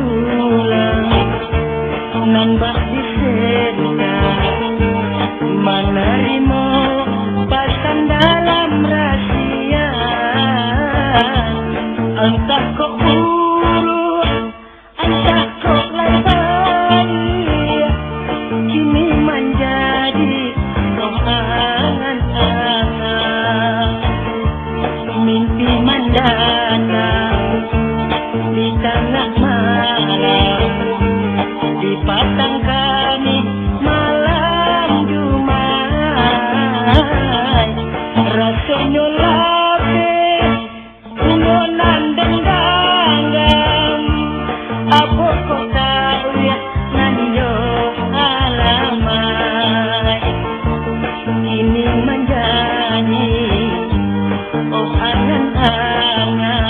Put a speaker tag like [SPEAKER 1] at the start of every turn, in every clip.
[SPEAKER 1] tulang nan bakti senda menerima pasan dalam rahasia entah kok urut entah kok lebar kini menjadi angan-angan mimpi mandana di tengah malam di pasang kami malam Jumat rasanya lapis ungunan dendam apa kau tahu ya nanyo alamat ini menjadi oh angan-angan.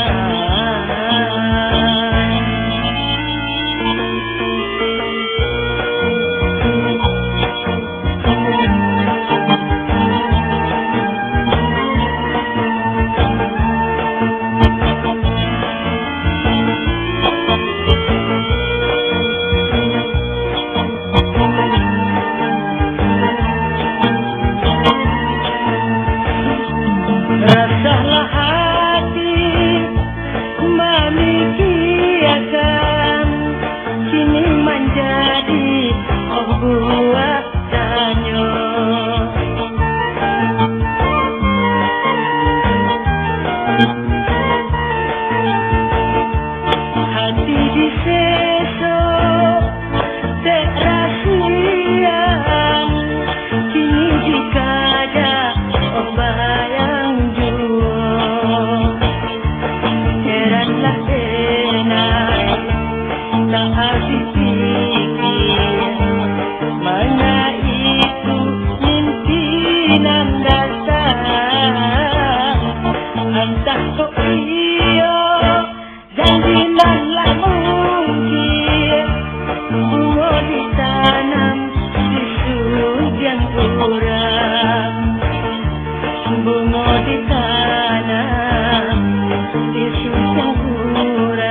[SPEAKER 1] Rasalah hati memikirkan kini menjadi buatannya hati disesok terasian kini dikaja bayang heranlah enak tak habis pikir mana itu mimpi nan datang entah kok iya janji nan lah mungkin bunga ditanam di hujan orang bunga ditanam di hujan orang.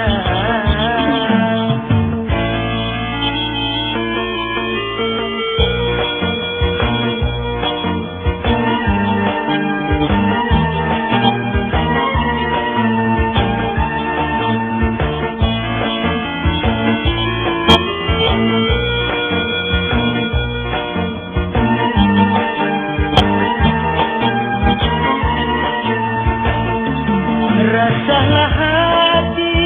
[SPEAKER 1] Rasalah hati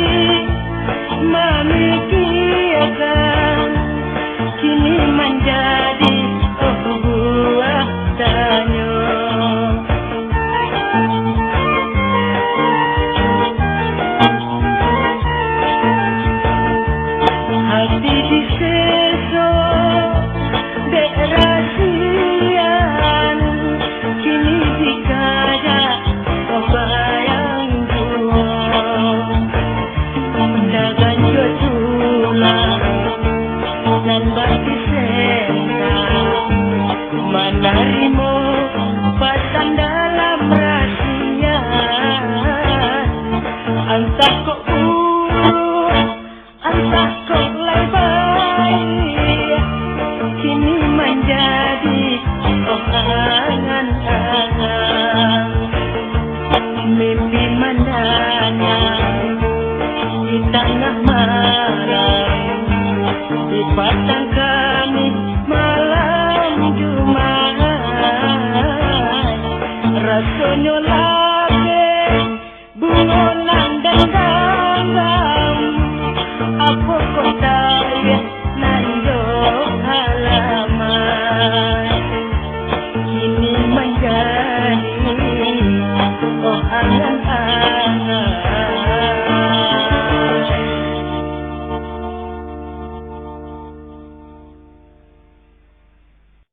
[SPEAKER 1] memikirkan kini menjadi buatannya hati disesok berasian kini dikaja bayang dagan tulang dan bakti senda menerima pasan dalam rahasia entah kok urut entah kok lebar kini menjadi angan-angan mimpi mandana di tengah malam di pasang kami malam Jumat rasanya lapis bunga nan dendam apa kau tahu